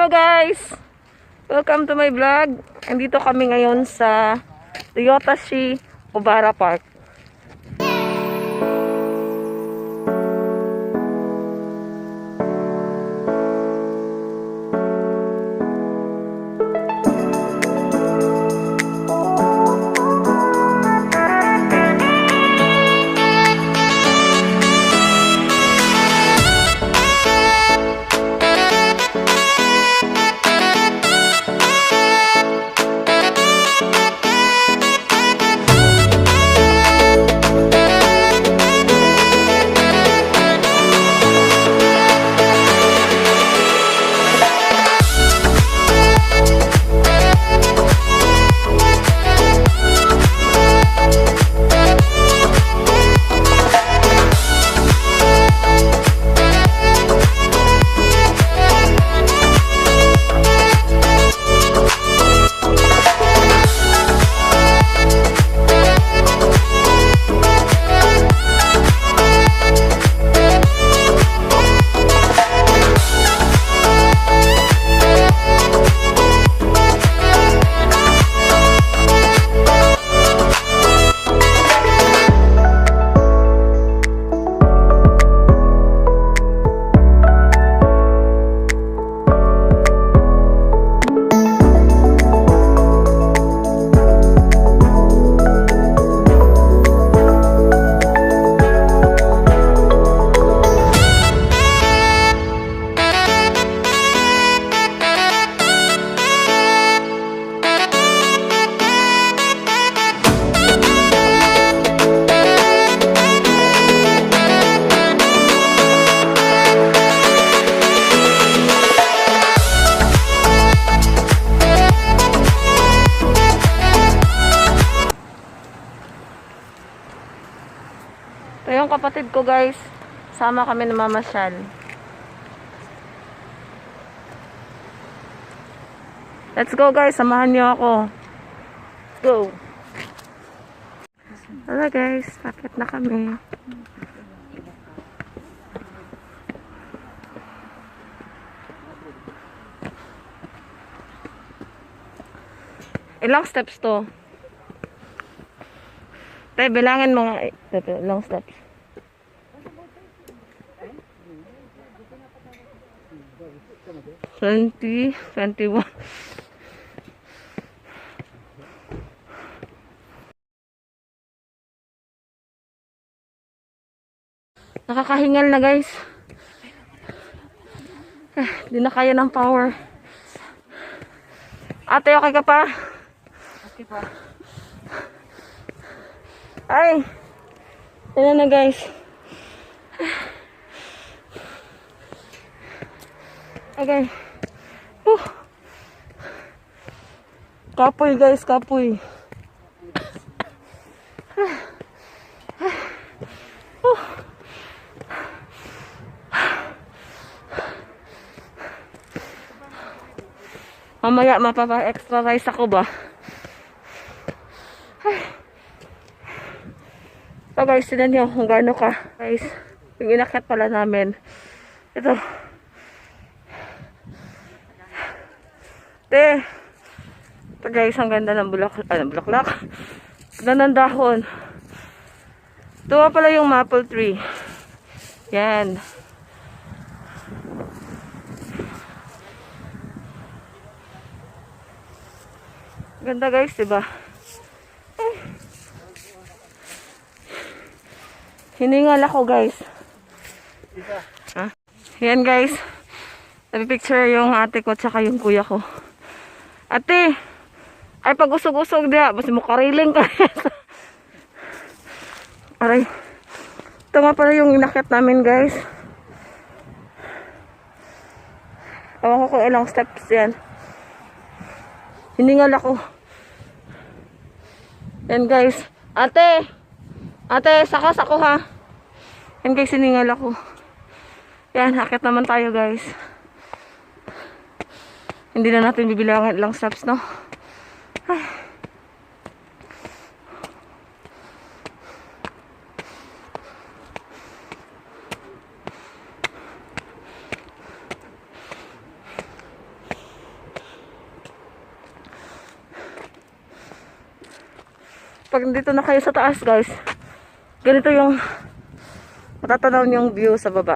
Hello guys! Welcome to my vlog. Andito kami ngayon sa Toyota Shi Obara Park. Ito yung kapatid ko guys. Sama kami na mamasyal. Let's go guys. Samahan niyo ako. Go. Hello guys. Akit na kami. Ilang steps to? Tay, bilangin mo nga. Ilang steps? 20, 21. Nakakahingal na guys. Di na kaya ng power. Ate, okay ka pa? Okay pa. Ay! Ayan na guys. Okay. Kapoy guys, kapoy. Mamaya mapapa-exercise ako ba? So guys, tinan nyo kung gaano ka. Guys, yung inakyat pala namin. Ito. Ito guys, ang ganda ng bulaklak. Ganda ng dahon. Ito pala yung maple tree. Yan. Ganda guys, diba? Hiningal ako guys. Yan guys. Nabipicture yung ate ko tsaka yung kuya ko. Ate! Ay pag usog-usog dia. Basta mo kariling ka. Aray. Ito nga pala yung inakyat namin guys. Ewan ko kung ilang steps yan. Hiningal ako. Yan guys. Ate! Ate, sakas ako ha. Yan guys, hiningal ako. Yan, akit naman tayo guys. Hindi na natin bibilangan ilang steps, no? Ay. Pag dito na kayo sa taas guys, ganito yung matatanaw niyong view sa baba.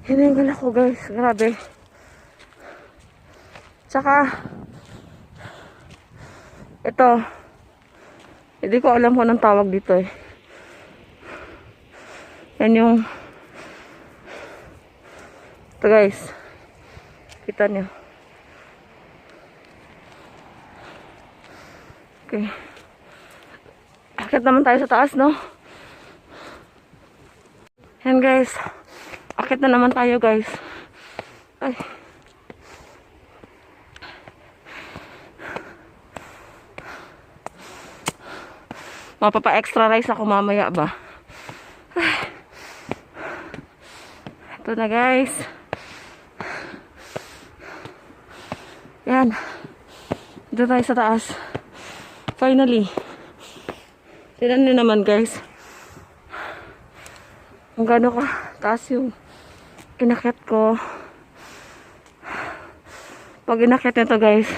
Hiningal ako guys, grabe. Tsaka ito, hindi ko alam kung anong tawag dito eh. Yan yung ito guys, kita nyo. Okay, akit naman tayo sa taas, no? Yan guys, akit na naman tayo guys. Ay, mapapa-extra rice ako mamaya ba? Ito na guys. Yan. Dito tayo sa taas. Finally. Tignan nyo naman guys. Kung gaano ka taas yung inakyat ko. Pag inakyat nito guys,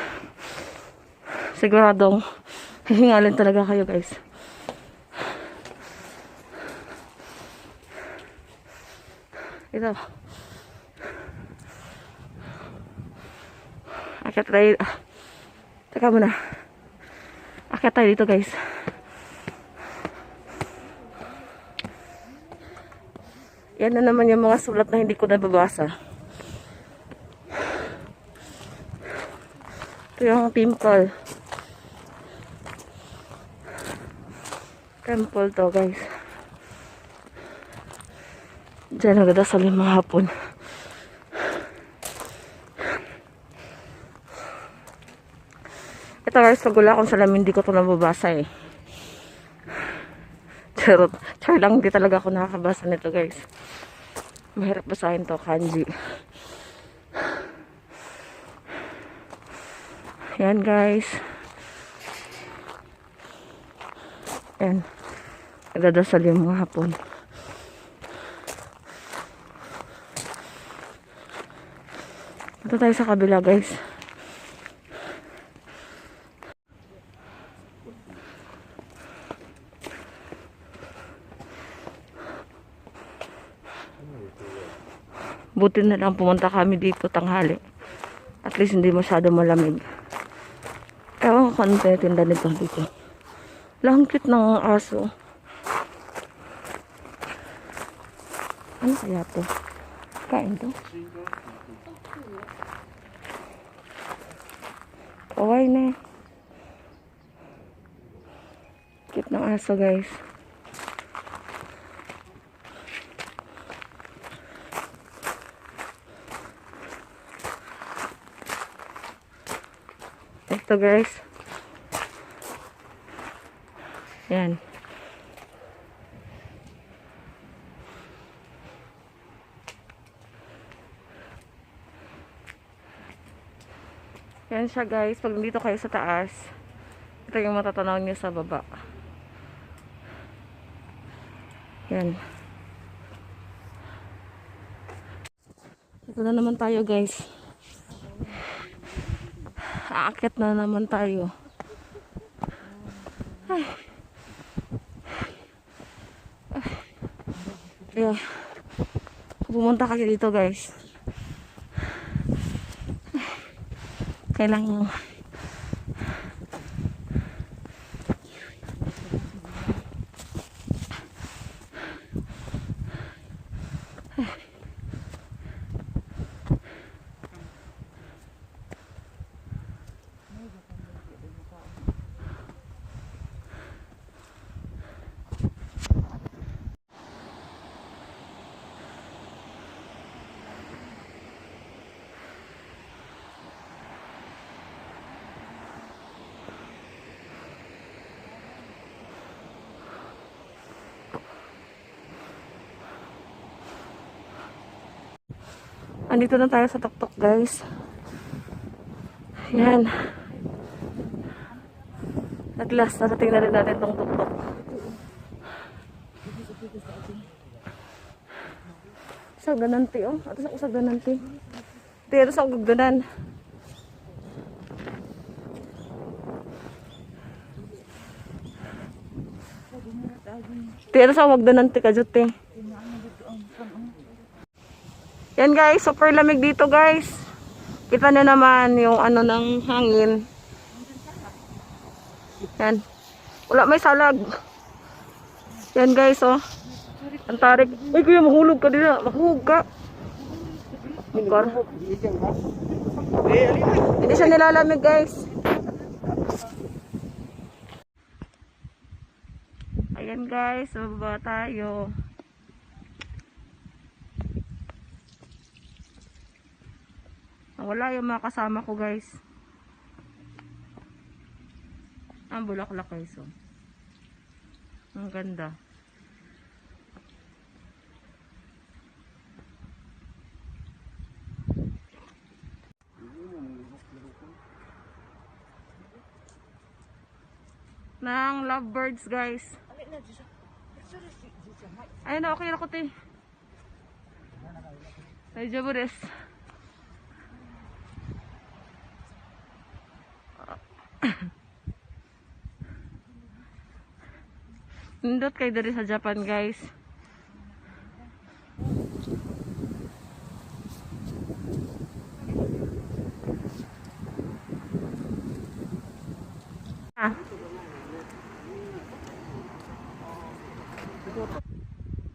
siguradong hihingalin talaga kayo guys. Ito. Akyat tayo. Teka muna. Akyat tayo dito guys. Yan na naman yung mga sulat na hindi ko nababasa. Ito yung temple. Temple to guys. Diyan nagdadasal yung mga hapon. Ito guys, pag wala akong salamin, hindi ko ito nababasa eh. Charot. Char lang, hindi talaga ako nakakabasa nito guys. Mahirap basahin to, kanji. Yan guys. Yan. Nagdadasal yung mga hapon. Ito tayo sa kabila guys. Buti na lang pumunta kami dito tanghali. At least hindi masyado malamig. Ewan ko kung ano tinda nito dito. Lang cute ng aso. Ano kaya to? Kain to? Kaway na eh. Cute ng aso guys. Ito guys. Yan. Yan siya guys. Pag nandito kayo sa taas, ito yung matatanaw niyo sa baba. Yan. Ito na naman tayo guys. Aakyat na naman tayo. Ay. Kaya, pumunta kayo dito guys. Kailangan andito na tayo sa tuktok guys. Yan. At last, narating na rin natin tong tuktok. Sa gananti oh. Ato sa gananti. Pero sa gugdanan. Ti ano sa wagdanan ti kajote. Yan guys, super lamig dito guys. Kita nyo naman yung ano ng hangin. Yan. Wala may salag. Yan guys oh. Ang tarik. Ay kuya, mahulog ka din na. Mahulog ka. Mikor. Hindi siya nilalamig guys. Ayan guys, bababa tayo. Wala yung mga kasama ko guys. Ang bulaklak guys oh. Ang ganda. Nang lovebirds guys. Ayun na, okay na ko te. Ay, jabures. Nindot kayo dari sa Japan guys.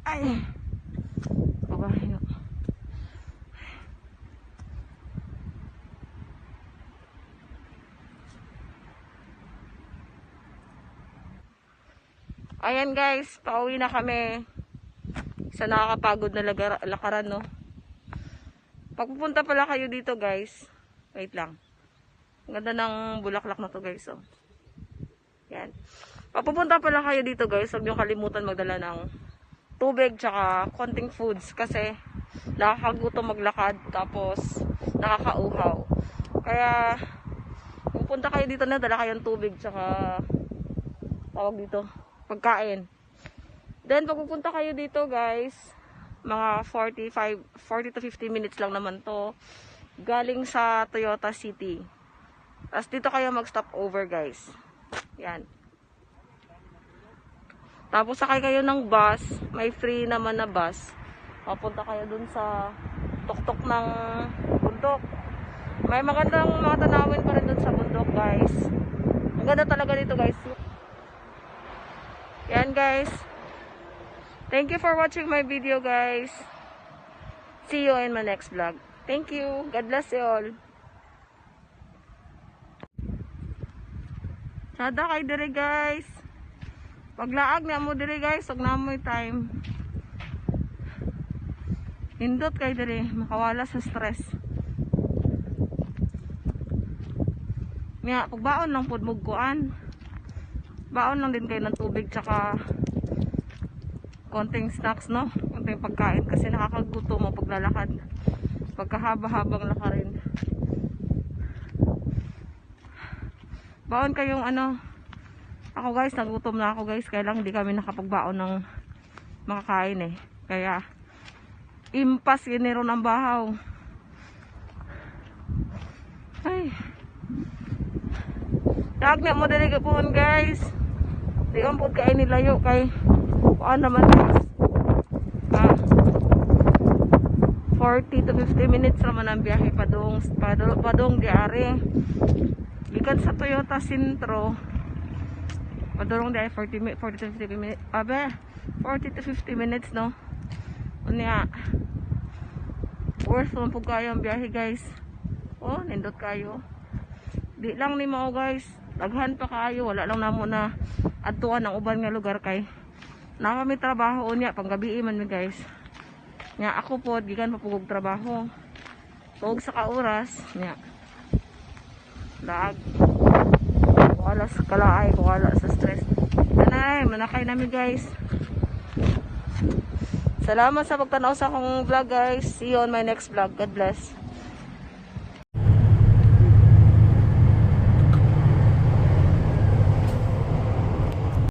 Ay. Babae. Ayan guys, pauwi na kami. Sa nakakapagod na lakaran no. Pagpupunta pala kayo dito guys. Wait lang. Ang ganda ng bulaklak na to guys oh. Yan. Pagpupunta pala kayo dito guys, huwag niyo kalimutan magdala ng tubig tsaka konting foods kasi nakakagutom maglakad tapos nakakauhaw. Kaya pupunta kayo dito na dala kayong tubig tsaka tawag dito pagkain. Then pag pupunta kayo dito guys, mga 40 to 50 minutes lang naman to galing sa Toyota City. Tapos dito kayo mag-stop over guys. Yan. Tapos sakay kayo ng bus, may free naman na bus. Papunta kayo dun sa tuktok ng bundok. May magandang mga tanawin pa rin dun sa bundok guys. Ang ganda talaga dito guys. Yan guys. Thank you for watching my video guys. See you in my next vlog. Thank you. God bless you all. Sada kay dire guys. Paglaag na mo dire guys, wag na mo time. Indot kay dire, makawala sa stress. Nya, pagbaon lang pud mugkuan. Baon lang din kayo ng tubig tsaka konting snacks no, konting pagkain kasi nakakagutom mo paglalakad. Pagkahaba-habang lakarin. Baon kayong ano. Ako guys, nagutom na ako guys. Kaya lang hindi kami nakapagbaon ng makakain eh. Kaya, impas ginero ng bahaw. Ay. Tag na mo dali kapon guys. Di ang pud kain nilayo kay kuan naman guys. 40 to 50 minutes naman ang biyahe padong diare. Gikan sa Toyota Sintro. Padurong dahil 40 to 50 minutes. Abe, 40 to 50 minutes, no? Unya, worth man po kayo ang biyahe, guys. Oh, nindot kayo. Di lang ni mo, guys. Daghan pa kayo. Wala lang na mo na adtuan ng uban nga lugar kay. Na kami trabaho unya, panggabi man mi, guys. Nya, ako po, gikan papugog trabaho. Tugog sa kauras, nya. Lag. Wala sa kalaay, wala sa stress. Nanay, manakay namin guys. Salamat sa pagtanaw sa akong vlog guys. See you on my next vlog. God bless.